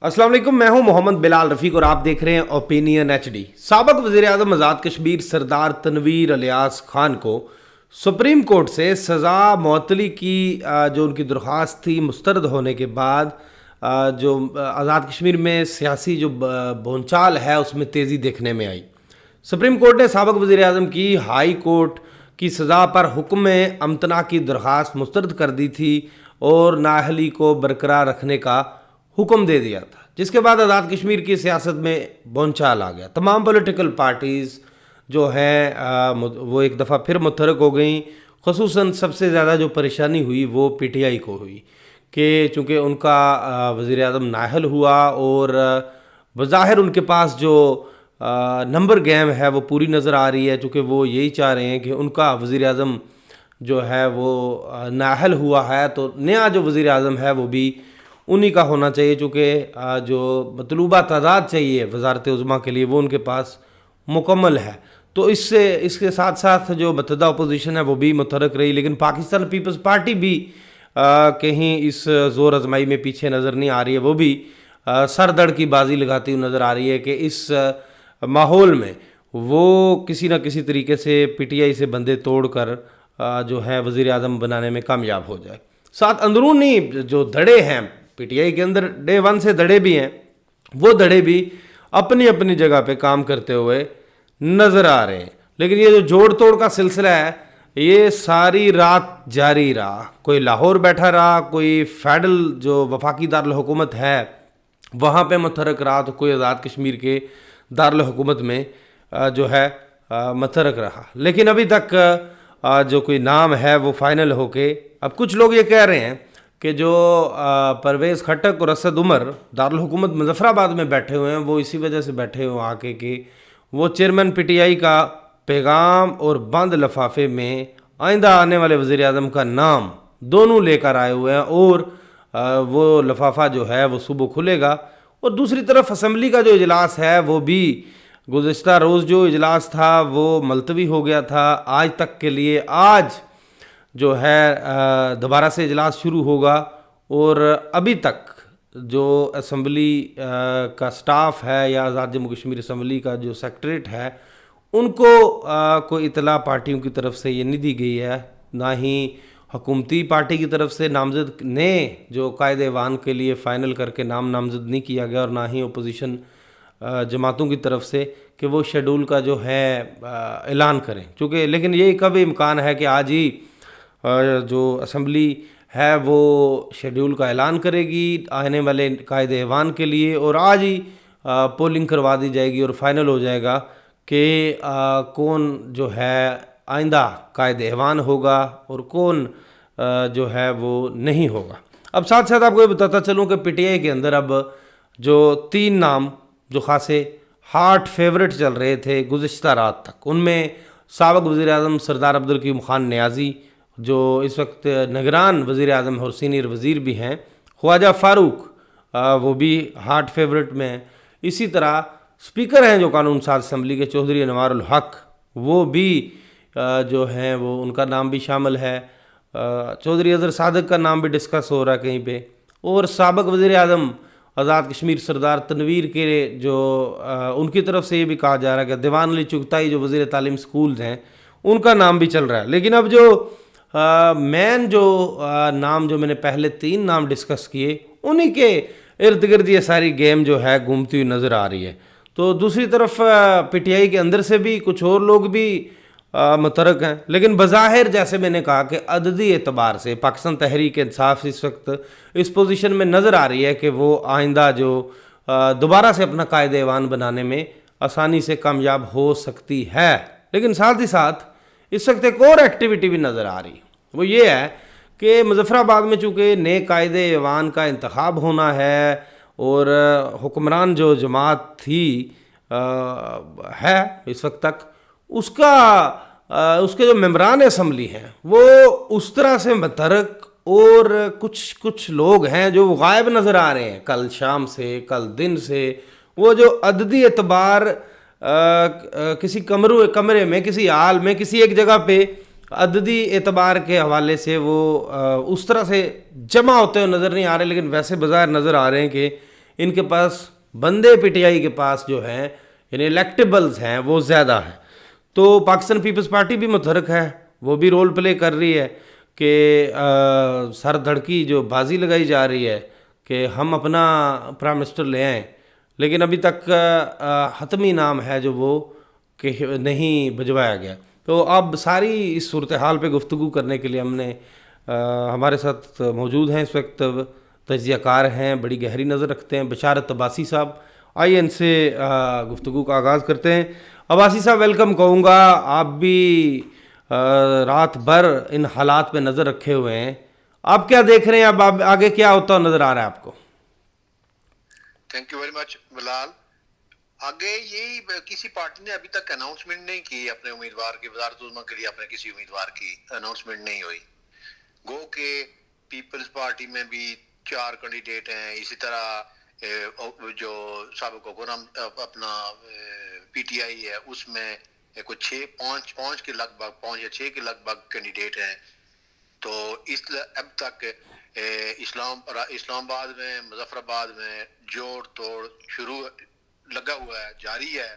अस्सलाम वालेकुम, मैं हूं मोहम्मद बिलाल रफ़ीक और आप देख रहे हैं ओपिनियन एचडी। साबिक़ वज़ीर-ए-आज़म आज़ाद कश्मीर सरदार तनवीर इलियास खान को सुप्रीम कोर्ट से सज़ा मुअत्तली की जो उनकी दरख्वास्त थी मुस्तरद होने के बाद जो आज़ाद कश्मीर में सियासी जो बोलचाल है उसमें तेज़ी देखने में आई। सुप्रीम कोर्ट ने साबिक़ वज़ीर-ए-आज़म की हाई कोर्ट की सज़ा पर हुक्म अमतना की दरख्वास्त मुस्तरद कर दी थी और नाअहली को बरकरार रखने का हुक्म दे दिया था, जिसके बाद आज़ाद कश्मीर की सियासत में बोलचाल आ गया। तमाम पॉलिटिकल पार्टीज़ जो हैं वो एक दफ़ा फिर मुतहरक हो गई। ख़ुसूसन सबसे ज़्यादा जो परेशानी हुई वो पीटीआई को हुई कि चूँकि उनका वज़ीर-ए-आज़म नाअहल हुआ और बज़ाहिर उनके पास जो नंबर गेम है वो पूरी नज़र आ रही है, चूँकि वो यही चाह रहे हैं कि उनका वज़ीर-ए-आज़म जो है वो नाअहल हुआ है तो नया जो वज़ीर-ए-आज़म है वो भी उन्हीं का होना चाहिए, चूँकि जो मतलूबा तादाद चाहिए वज़ारत उज़्मा के लिए वो उनके पास मुकम्मल है। तो इसके साथ साथ जो मुत्तहदा अपोजिशन है वो भी मुतहरक रही, लेकिन पाकिस्तान पीपल्स पार्टी भी कहीं इस ज़ोर आज़माई में पीछे नज़र नहीं आ रही है। वो भी सर दड़ की बाजी लगाती हुई नज़र आ रही है कि इस माहौल में वो किसी न किसी तरीके से पीटीआई से बंदे तोड़ कर जो है वज़ीर-ए-आज़म बनाने में कामयाब हो जाए। साथ अंदरूनी जो धड़े हैं पीटीआई के अंदर, डे वन से धड़े भी हैं, वो धड़े भी अपनी अपनी जगह पे काम करते हुए नज़र आ रहे हैं। लेकिन ये जो जोड़ तोड़ का सिलसिला है ये सारी रात जारी रहा। कोई लाहौर बैठा रहा, कोई फेडरल जो वफाकी दारुल हुकूमत है वहाँ पे मुतहरक रहा, तो कोई आज़ाद कश्मीर के दारुल हुकूमत में जो है मुतहरक रहा। लेकिन अभी तक जो कोई नाम है वो फाइनल होके, अब कुछ लोग ये कह रहे हैं कि जो परवेज़ खट्टक और असद उमर दारुल हुकूमत मुज़फ़्फ़राबाद में बैठे हुए हैं वो इसी वजह से बैठे हुए आके कि वो चेयरमैन पीटीआई का पैगाम और बंद लफाफे में आइंदा आने वाले वज़ीर-ए-आज़म का नाम दोनों लेकर आए हुए हैं और वो लफाफा जो है वो सुबह खुलेगा। और दूसरी तरफ असम्बली का जो इजलास है वो भी गुज़िश्ता रोज़ जो इजलास था वो मुलतवी हो गया था आज तक के लिए। आज जो है दोबारा से इजलास शुरू होगा और अभी तक जो असम्बली का स्टाफ है या आज़ाद जम्मू कश्मीर असम्बली का जो सेक्रेटरीट है उनको कोई इतला पार्टियों की तरफ से ये नहीं दी गई है, ना ही हुकूमती पार्टी की तरफ से नामज़द ने जो कायदे ऐवान के लिए फ़ाइनल करके नामज़द नहीं किया गया और ना ही अपोजिशन जमातों की तरफ से कि वो शेड्यूल का जो है ऐलान करें। चूँकि लेकिन ये कभी इम्कान है कि आज ही जो असम्बली है वो शेड्यूल का ऐलान करेगी आने वाले कायदे ऐवान के लिए और आज ही पोलिंग करवा दी जाएगी और फाइनल हो जाएगा कि कौन जो है आइंदा कायदे ऐवान होगा और कौन जो है वो नहीं होगा। अब साथ साथ आपको ये बताता चलूँ कि पीटीआई के अंदर अब जो 3 नाम जो खासे हार्ट फेवरेट चल रहे थे गुज़िश्ता रात तक, उनमें साबिक़ वज़ीर-ए-आज़म सरदार अब्दुल कयूम खान नियाज़ी जो इस वक्त निगरान वज़ीर-ए-आज़म और सीनियर वज़ीर भी हैं, ख्वाजा फ़ारूक वो भी हार्ट फेवरेट में हैं। इसी तरह स्पीकर हैं जो कानून साज असम्बली के चौधरी अनवारुल हक, वो भी जो हैं वो उनका नाम भी शामिल है। चौधरी अज़हर सादिक का नाम भी डिस्कस हो रहा है कहीं पे। और साबिक़ वज़ीर-ए-आज़म आज़ाद कश्मीर सरदार तनवीर के जो उनकी तरफ से ये भी कहा जा रहा है कि दीवान अली चुगताई जो वज़ीर तालीम स्कूल्स हैं उनका नाम भी चल रहा है। लेकिन अब जो मेन जो नाम जो मैंने पहले 3 नाम डिस्कस किए उन्हीं के इर्द गिर्द ये सारी गेम जो है घूमती हुई नज़र आ रही है। तो दूसरी तरफ पीटीआई के अंदर से भी कुछ और लोग भी मुतहरक हैं, लेकिन बज़ाहिर जैसे मैंने कहा कि अददी एतबार से पाकिस्तान तहरीक इंसाफ इस वक्त इस पोजीशन में नज़र आ रही है कि वो आइंदा जो दोबारा से अपना कायदे ऐवान बनाने में आसानी से कामयाब हो सकती है। लेकिन साथ ही साथ इस वक्त एक और एक्टिविटी भी नज़र आ रही, वो ये है कि मुज़फ़्फ़राबाद में चूँकि नए कायदे ऐवान का इंतखाब होना है और हुक्मरान जो जमात थी है इस वक्त तक उसके जो मेंबरान असम्बली हैं वो उस तरह से मुतहरक और कुछ लोग हैं जो गायब नज़र आ रहे हैं कल शाम से, कल दिन से। वो जो अददी एतबार किसी कमरे में, किसी हाल में, किसी एक जगह पे अददी एतबार के हवाले से वो उस तरह से जमा होते हुए नज़र नहीं आ रहे, लेकिन वैसे बाज़ार नज़र आ रहे हैं कि इनके पास बंदे पीटीआई के पास जो हैं यानी इलेक्टेबल्स हैं वो ज़्यादा है। तो पाकिस्तान पीपल्स पार्टी भी मुतहरक है, वो भी रोल प्ले कर रही है कि सर धड़की जो बाजी लगाई जा रही है कि हम अपना प्राइम मिनिस्टर ले आएँ, लेकिन अभी तक हतमी नाम है जो वो कि नहीं भिजवाया गया। तो अब सारी इस सूरत हाल पे गुफ्तगू करने के लिए हमने हमारे साथ मौजूद हैं इस वक्त तज्ज़ियाकार हैं, बड़ी गहरी नज़र रखते हैं, बशारत अब्बासी साहब। आइए इनसे गुफ्तगू का आगाज़ करते हैं। अब्बासी साहब वेलकम कहूँगा, आप भी रात भर इन हालात पे नज़र रखे हुए हैं, आप क्या देख रहे हैं, अब आगे क्या होता नज़र आ रहा है आपको? Thank you very much Bilal. आगे यही किसी पार्टी ने अभी तक अनाउंसमेंट नहीं की अपने उम्मीदवार की, वज़ारत उज़्मा के लिए अपने किसी उम्मीदवार की अनाउंसमेंट नहीं हुई। गो के पीपल्स पार्टी में भी 4 कैंडिडेट हैं, इसी तरह जो साबिक हुकूमत अपना पीटीआई है उसमें कुछ 5 के लगभग 5 या 6 के लगभग कैंडिडेट हैं। तो इस अब तक इस्लामाबाद में, मुजफ्फराबाद में जोड़ तोड़ शुरू लगा हुआ है, जारी है,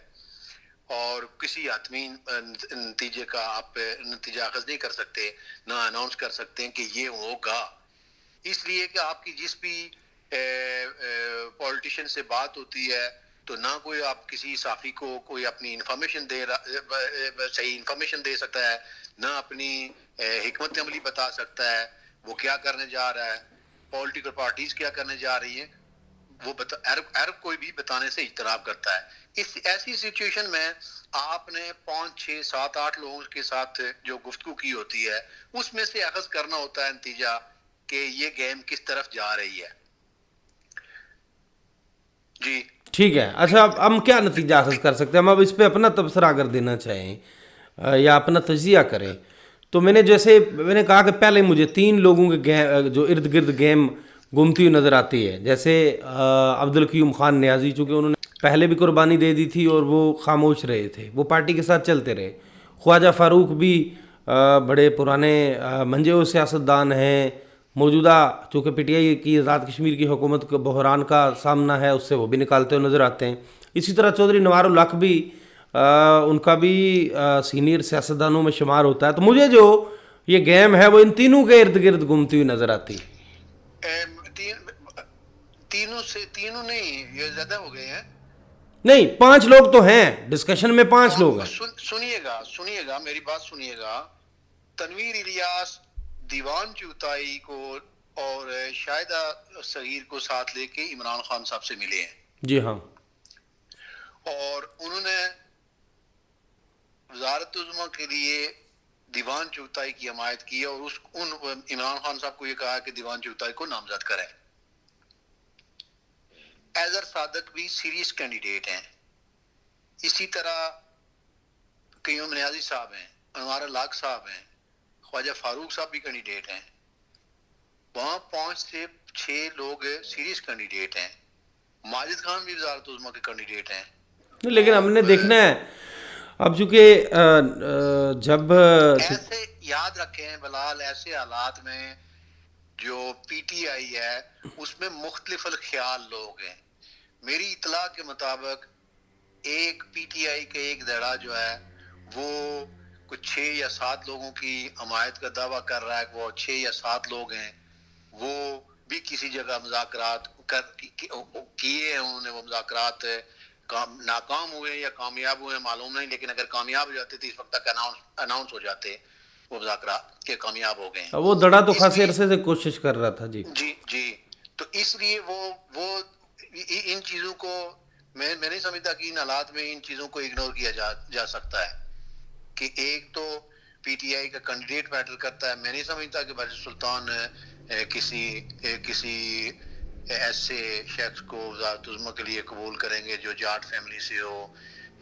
और किसी हतमी नतीजे का आप नतीजा अखज़ नहीं कर सकते, ना अनाउंस कर सकते हैं कि ये होगा। इसलिए कि आपकी जिस भी पॉलिटिशियन से बात होती है तो ना कोई आप किसी साफी को कोई अपनी इंफॉर्मेशन सही इंफॉर्मेशन दे सकता है, ना अपनी हिकमत अमली बता सकता है वो क्या करने जा रहा है, पॉलिटिकल पार्टीज क्या करने जा रही हैं, वो अरब कोई भी बताने से इजतनाब करता है। इस ऐसी सिचुएशन में आपने 5, 6, 7, 8 लोगों के साथ जो गुफ्तगू की होती है उसमें से अखज़ करना होता है नतीजा कि ये गेम किस तरफ जा रही है। जी ठीक है। अच्छा, अब हम क्या नतीजा हासिल कर सकते हैं, हम अब इस पे अपना तबसरा अगर देना चाहें या अपना तजिया करें, तो मैंने कहा कि पहले मुझे 3 लोगों के गेम जो इर्द गिर्द गेम घूमती हुई नज़र आती है। जैसे अब्दुल क़य्यूम खान न्याजी, चूँकि उन्होंने पहले भी कुर्बानी दे दी थी और वो खामोश रहे थे, वो पार्टी के साथ चलते रहे। ख्वाजा फ़ारूक भी बड़े पुराने मंजे हुए सियासतदान हैं, मौजूदा चूँकि पीटीआई की आज़ाद कश्मीर की हुकूमत को बहरान का सामना है, उससे वो भी निकालते हुए नज़र आते हैं। इसी तरह चौधरी नवार उल हक भी उनका भी सीनियर सियासतदानों में शुमार होता है। तो मुझे जो ये गेम है वो इन तीनों के इर्द गिर्द घूमती हुई नज़र आती है। तीनों नहीं, ये ज्यादा हो गए हैं। नहीं, 5 लोग तो हैं डिस्कशन में, 5 लोग हैं। सुनिएगा मेरी बात सुनिएगा। तनवीर इलियास दीवान चुताई को और शाहिदा सगीर को साथ लेके इमरान खान साहब से मिले हैं। जी हाँ। और उन्होंने वज़ारत उज़्मा के लिए दीवान चुताई की हमायत की और इमरान खान साहब को ये कहा कि दीवान चुताई को नामजद करें। एजर सादक भी सीरियस कैंडिडेट हैं। इसी तरह क़य्यूम न्याज़ी साहब हैं, अनवार उल हक साहब हैं, ख्वाजा फारूक साहब भी कैंडिडेट हैं। वहाँ 5 से 6 लोग सीरियस कैंडिडेट हैं। माजिद खान भी वज़ारत उज़्मा के कैंडिडेट हैं। लेकिन हमने देखना है अब, चूँकि जब ऐसे याद रखें बलाल, ऐसे हालात में जो पीटीआई है उसमें मुख्तलिफ ख्याल लोग हैं। मेरी इतला के मुताबिक एक पीटीआई के एक धड़ा जो है वो कुछ 6 या 7 लोगों की हमायत का दावा कर रहा है कि वो 6 या 7 लोग हैं, वो भी किसी जगह मुज़ाकरात किए हैं उन्होंने, वो मुज़ाकरात नाकाम हुए या कामयाब हुए मालूम नहीं, लेकिन अगर कामयाब हो जाते तो इस वक्त तक अनाउंस हो जाते वो मुज़ाकरात के कामयाब हो गए। वो धड़ा तो खासे अरसे से कोशिश कर रहा था। जी। तो इसलिए वो इन चीज़ों को मैं नहीं समझता कि इन हालात में इन चीज़ों को इग्नोर किया जा सकता है कि एक तो पीटीआई का कैंडिडेट मैटर करता है। मैं नहीं समझता कि बारिश सुल्तान किसी ऐसे शख्स को वज़ारत उज़्मा के लिए कबूल करेंगे जो जाट फैमिली से हो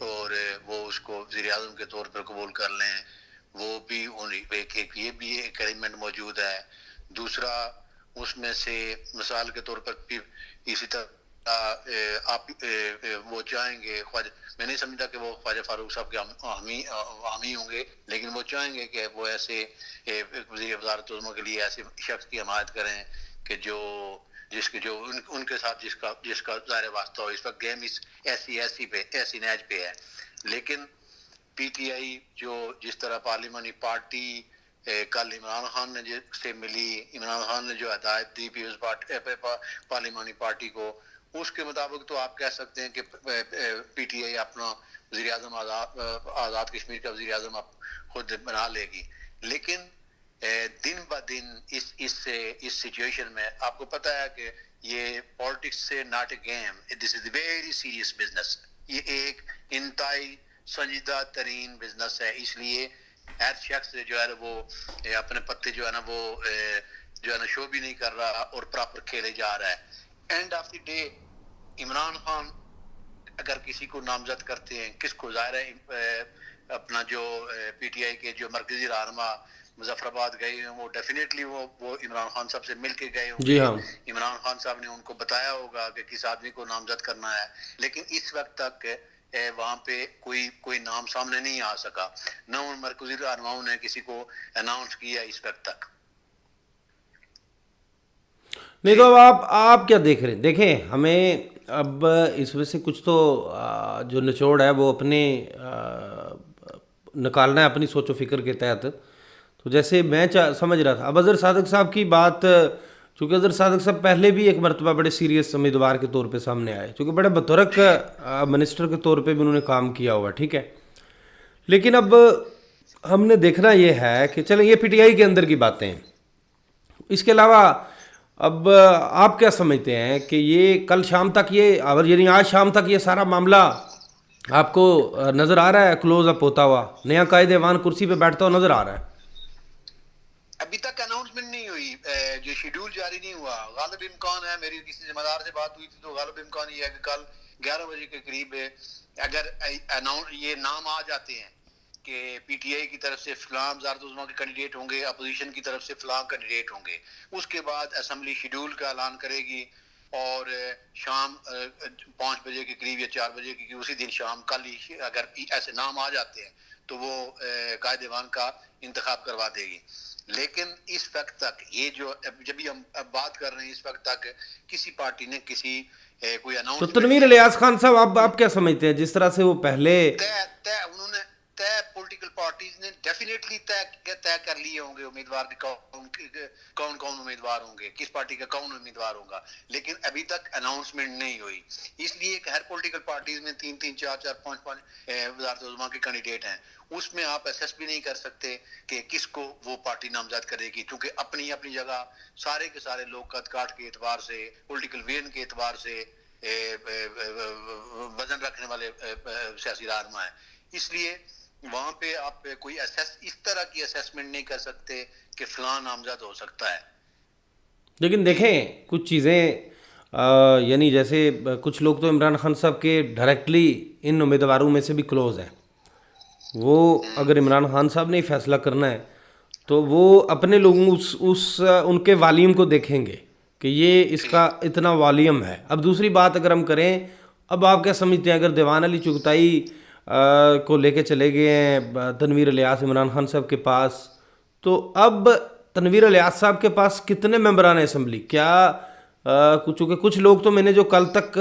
और वो उसको वज़ीर-ए-आज़म के तौर पर कबूल कर लें। वो भी ये भी एक एलिमेंट मौजूद है। दूसरा, उसमें से मिसाल के तौर पर इसी तरह आप वो चाहेंगे मैं नहीं समझता कि वो ख्वाजा फारूक साहब के हामी होंगे, लेकिन वो चाहेंगे कि वो ऐसे वज़ीर वज़ारत उज़्मा के लिए ऐसे शख्स की हमायत करें कि जिसके जो उनके साथ जिसका जिसका ज़ाहिर वास्ता हो। इस वक्त गेम इस ऐसी नैज पे है। लेकिन पीटीआई जो जिस तरह पार्लिमानी पार्टी कल इमरान खान ने जिससे मिली, इमरान खान ने जो हदायत दी पीपल्स पार्टी पार्लिमानी पार्टी को, उसके मुताबिक तो आप कह सकते हैं कि पीटीआई अपना वज़ीर आज़म आज़ाद कश्मीर का वज़ीर आज़म खुद बना लेगी। लेकिन दिन ब दिन इस सिचुएशन में आपको पता है कि ये पॉलिटिक्स से not a game, this is very serious business. ये एक इंतहाई संजीदा तरीन बिजनेस है। इसलिए हर शख्स जो है वो अपने पत्ते जो है ना वो जो है ना शो भी नहीं कर रहा और प्रॉपर खेले जा रहा है। End of the day Imran Khan अगर किसी को नामजद करते हैं, किसको, ज़ाहिर है अपना जो पीटीआई के जो मरकजी रहनुमा मुजफ्फराबाद गए हैं वो डेफिनेटली वो इमरान खान साहब से मिल के गए होंगे। जी हाँ। इमरान खान साहब ने उनको बताया होगा कि किस आदमी को नामजद करना है। लेकिन इस वक्त तक वहाँ पे कोई नाम सामने नहीं आ सका, न उन मरकजी रहनुमाओं ने किसी को अनाउंस किया इस वक्त तक। नहीं तो अब आप क्या देख रहे हैं? देखें, हमें अब इसमें से कुछ तो जो निचोड़ है वो अपने निकालना है अपनी सोचो फिक्र के तहत। तो जैसे मैं समझ रहा था, अब अजहर सादक साहब की बात, चूँकि अजहर सादक साहब पहले भी एक मरतबा बड़े सीरियस उम्मीदवार के तौर पे सामने आए, चूँकि बड़े बतौरक मिनिस्टर के तौर पे भी उन्होंने काम किया हुआ, ठीक है। लेकिन अब हमने देखना ये है कि चलें, ये पीटीआई के अंदर की बातें हैं। इसके अलावा अब आप क्या समझते हैं कि ये कल शाम तक ये, और यानी आज शाम तक ये सारा मामला आपको नज़र आ रहा है क्लोज अप होता हुआ, नया कायदे-ए-वान कुर्सी पे बैठता हुआ नज़र आ रहा है? अभी तक अनाउंसमेंट नहीं हुई, जो शेड्यूल जारी नहीं हुआ। गालिब इम्कान है, मेरी किसी जिम्मेदार से बात हुई थी तो गालिब इम्कान ये है कि कल 11 बजे के करीब अगर ये नाम आ जाते हैं कि पीटीआई की तरफ से फलां ज़ारत-उज़्मा के कैंडिडेट होंगे, अपोजिशन की तरफ से फलां कैंडिडेट होंगे, उसके बाद असेंबली शेड्यूल का ऐलान करेगी और शाम 5 बजे के करीब या 4 बजे की उसी दिन शाम कल ही अगर ऐसे नाम आ जाते हैं तो वो कायदेवान का इंतखाब करवा देगी। लेकिन इस वक्त तक ये जो जब भी हम अब बात कर रहे हैं, इस वक्त तक किसी पार्टी ने किसी कोई तो अनाउंसमेंट तनवीर इलियास खान साहब, आप क्या समझते हैं, जिस तरह से वो पहले उन्होंने तय पॉलिटिकल पार्टीज ने डेफिनेटली तय कर लिए होंगे उम्मीदवार के कौन कौन उम्मीदवार होंगे, किस पार्टी का कौन उम्मीदवार होगा, लेकिन अभी तक अनाउंसमेंट नहीं हुई। इसलिए हर पॉलिटिकल पार्टीज में 3-3, 4-4, 5-5 वज़ारत-ए-उज़्मा के कैंडिडेट हैं। उसमें आप असेस भी नहीं कर सकते कि किसको वो पार्टी नामजद करेगी, क्योंकि अपनी अपनी जगह सारे के सारे लोग कद काट के एतबार से, पॉलिटिकल वेन के एतबार से वजन रखने वाले सियासी रहनुमा है। इसलिए वहां पे आप कोई इस तरह की असेसमेंट नहीं कर सकते कि फलां नामजद हो सकता है। लेकिन देखें कुछ चीज़ें, यानी जैसे कुछ लोग तो इमरान खान साहब के डायरेक्टली इन उम्मीदवारों में से भी क्लोज हैं। वो अगर इमरान खान साहब ने फैसला करना है तो वो अपने लोगों उनके वॉल्यूम को देखेंगे कि ये इसका इतना वॉल्यूम है। अब दूसरी बात अगर हम करें, अब आप क्या समझते हैं, अगर दीवान अली चुगताई को लेके चले गए हैं तनवीर इलियास इमरान खान साहब के पास, तो अब तनवीर इलियास साहब के पास कितने मेंबरान असम्बली, क्या चूँकि कुछ लोग तो मैंने जो कल तक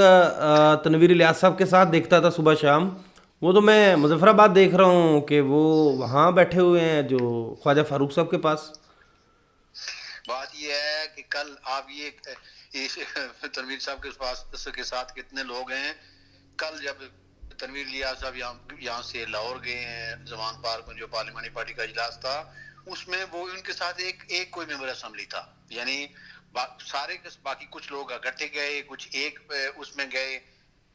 तनवीर इलियास साहब के साथ देखता था सुबह शाम, वो तो मैं मुजफ्फराबाद देख रहा हूँ कि वो वहाँ बैठे हुए हैं जो ख्वाजा फारूक साहब के पास। बात ये है कि कल आप ये तनवीर साहब के साथ कितने लोग हैं। कल जब तनवीर इलियास साहब यहाँ से लाहौर गए हैं, जमान पार्क में जो पार्लिमानी पार्टी का इजलास था, उसमें वो उनके साथ एक कोई मेंबर असेंबली था, यानी सारे बाकी कुछ लोग इकट्ठे गए, कुछ एक उसमें गए,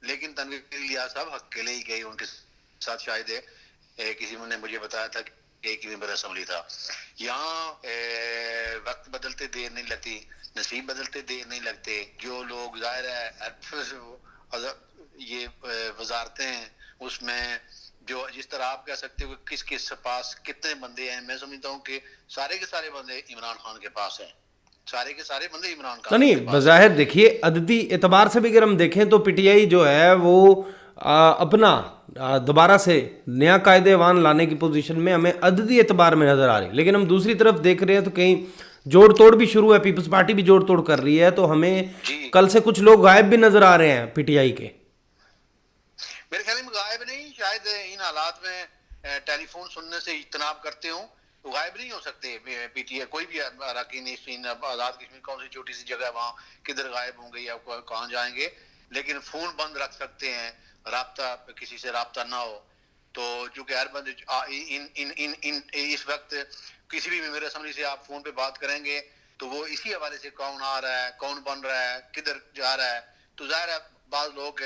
लेकिन तनवीर इलियास साहब अकेले ही गए उनके साथ। शायद किसी ने मुझे बताया था कि एक ही मेंबर असेंबली था। यहाँ वक्त बदलते देर नहीं लगती, नसीब बदलते देर नहीं लगते। जो लोग जाहिर है ये वजारतें हैं उसमें जो जिस तरह आप कह सकते हो कि किस पास कितने बंदे हैं, मैं समझता हूँ कि सारे के सारे बंदे इमरान खान के पास हैं, सारे के सारे बंदे इमरान खान नहीं, बज़ाहिर देखिए अददी एतबार से भी अगर हम देखें तो पीटीआई जो है वो अपना दोबारा से नया कायदे-ए-वान लाने की पोजीशन में हमें अददी एतबार में नज़र आ रही। लेकिन हम दूसरी तरफ देख रहे हैं तो कहीं जोड़ तोड़ भी शुरू है, पीपल्स पार्टी भी जोड़ तोड़ कर रही है, तो हमें जी कल से कुछ लोग गायब भी नजर आ रहे हैं पीटीआई के। मेरे ख्याल में गायब नहीं, शायद इन हालात में टेलीफोन सुनने से इज्तनाब करते हूँ, तो गायब नहीं हो सकते। पीटीआई कोई भी अरकान आजाद कश्मीर कौन सी छोटी सी जगह वहाँ किधर गायब होंगे या कहाँ जाएंगे, लेकिन फोन बंद रख सकते हैं, राब्ता किसी से राब्ता ना हो। तो चूंकि हर बंद इन इन इन इन इस वक्त किसी भी मेरे असेंबली से आप फोन पे बात करेंगे तो वो इसी हवाले से कौन आ रहा है, कौन बन रहा है, किधर जा रहा है, तो जाहिर है बात लोग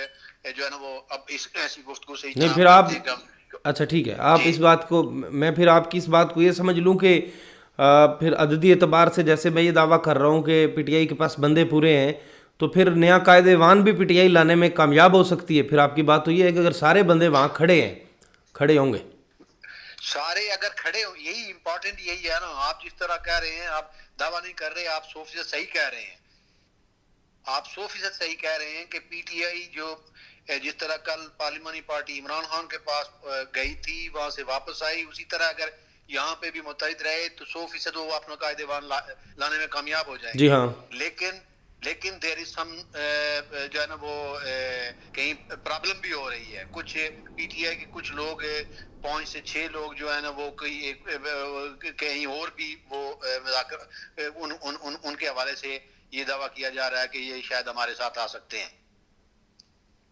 जो है ना वो अब इस ऐसी गुफ्तगू से नहीं फिर आप, करते अच्छा ठीक है, आप इस बात को, मैं फिर आपकी इस बात को ये समझ लूँ कि फिर अददी एतबार से जैसे मैं ये दावा कर रहा हूँ कि पीटीआई के पास बंदे पूरे हैं, तो फिर नया कायदेवान भी पीटीआई लाने में कामयाब हो सकती है। फिर आपकी बात तो ये है कि अगर सारे बंदे वहाँ खड़े हैं, खड़े होंगे सारे अगर खड़े हो, यही इंपॉर्टेंट यही है ना। आप जिस तरह कह रहे हैं, आप दावा नहीं कर रहे, आप 100% सही कह रहे हैं, आप 100% सही कह रहे हैं कि पीटीआई जो जिस तरह कल पार्लिमानी पार्टी इमरान खान के पास गई थी, वहां से वापस आई, उसी तरह अगर यहाँ पे भी मुतहिद रहे तो 100% वो अपना कायदेवान लाने में कामयाब हो जाएंगे। जी हाँ, लेकिन देयर इज सम जो है ना वो कहीं प्रॉब्लम भी हो रही है। कुछ पीटीआई के कुछ लोग 5 से 6 लोग जो है ना वो कहीं और भी वो उनके हवाले से ये दावा किया जा रहा है कि ये शायद हमारे साथ आ सकते हैं।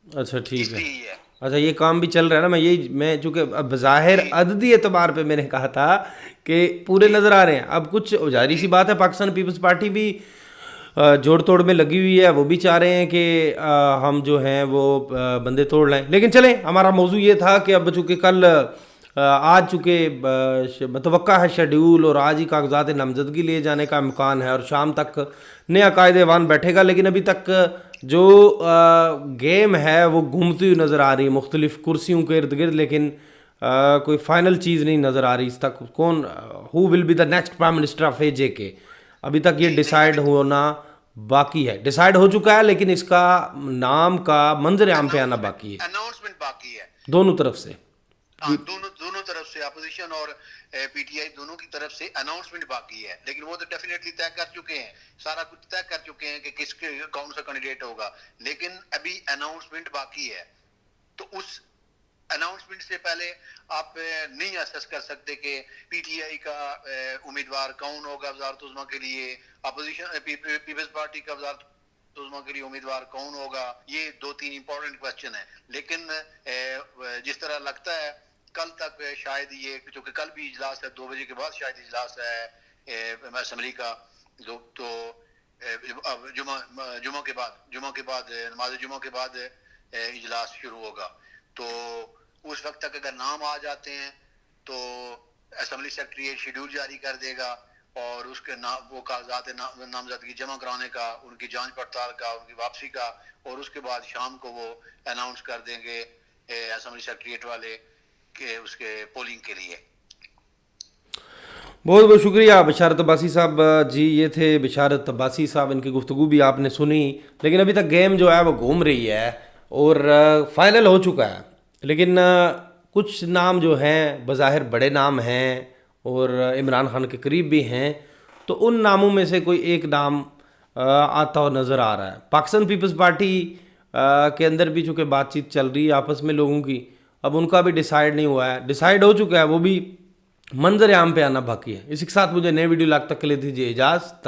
अच्छा ठीक है, इसलिए अच्छा ये काम भी चल रहा है ना। मैं चूंकि अब ज़ाहिर अददी एतबार पे मैंने कहा था कि पूरे नज़र आ रहे हैं, अब कुछ जाहिर सी बात है पाकिस्तान पीपल्स पार्टी भी जोड़ तोड़ में लगी हुई है, वो भी चाह रहे हैं कि हम जो हैं वो बंदे तोड़ लें। लेकिन चलें, हमारा मौजू ये था कि अब चूँकि कल आज चूँकि मतवक्का है शेड्यूल और आज ही कागजात नामजदगी लिए जाने का इम्कान है और शाम तक नया कायदेवान बैठेगा, लेकिन अभी तक जो गेम है वो घूमती हुई नज़र आ रही है मुख्तलिफ कुर्सियों के इर्द गिर्द, लेकिन कोई फाइनल चीज़ नहीं नज़र आ रही इस तक। कौन who will be the next prime minister of AJK, अभी तक ये डिसाइड होना बाकी है। डिसाइड हो चुका है लेकिन इसका नाम का मंजर आम पे आना बाकी है, अनाउंसमेंट बाकी है दोनों तरफ से। दोनों तरफ से, अपोजिशन और पीटीआई दोनों की तरफ से अनाउंसमेंट बाकी है। लेकिन वो तो डेफिनेटली तय कर चुके हैं, सारा कुछ तय कर चुके हैं कि किसके कौन सा कैंडिडेट होगा, लेकिन अभी अनाउंसमेंट बाकी है। तो उस अनाउंसमेंट से पहले आप नहीं असेस कर सकते कि पीटीआई का उम्मीदवार कौन होगा वज़ारत उज़्मा के लिए, अपोजिशन पीपल्स पार्टी का वज़ारत उज़्मा के लिए उम्मीदवार कौन होगा। ये 2-3 इंपॉर्टेंट क्वेश्चन है। लेकिन जिस तरह लगता है कल तक शायद ये, क्योंकि कल भी इजलास है 2 बजे के बाद शायद इजलास है असेंबली का, तो जुमा के बाद नमाज जुमा के बाद इजलास शुरू होगा। तो उस वक्त तक अगर नाम आ जाते हैं तो असेंबली सेक्रेटरी शेड्यूल जारी कर देगा और उसके वो कागजात नामजदगी जमा कराने का, उनकी जांच पड़ताल का, उनकी वापसी का, और उसके बाद शाम को वो अनाउंस कर देंगे असेंबली सेक्रेटरीट वाले के उसके पोलिंग के लिए। बहुत बहुत शुक्रिया बिशारत अब्बासी साहब जी। ये थे बिशारत अब्बासी साहब, इनकी गुफ्तगू भी आपने सुनी। लेकिन अभी तक गेम जो है वो घूम रही है और फाइनल हो चुका है, लेकिन कुछ नाम जो हैं बज़ाहिर बड़े नाम हैं और इमरान खान के करीब भी हैं, तो उन नामों में से कोई एक नाम आता हुआ नज़र आ रहा है। पाकिस्तान पीपल्स पार्टी के अंदर भी चूँकि बातचीत चल रही है आपस में लोगों की, अब उनका भी डिसाइड नहीं हुआ है, डिसाइड हो चुका है, वो भी मंजर आम पे आना बाकी है। इसी के साथ मुझे नए वीडियो लाग तक के लिए दीजिए इजाज़त।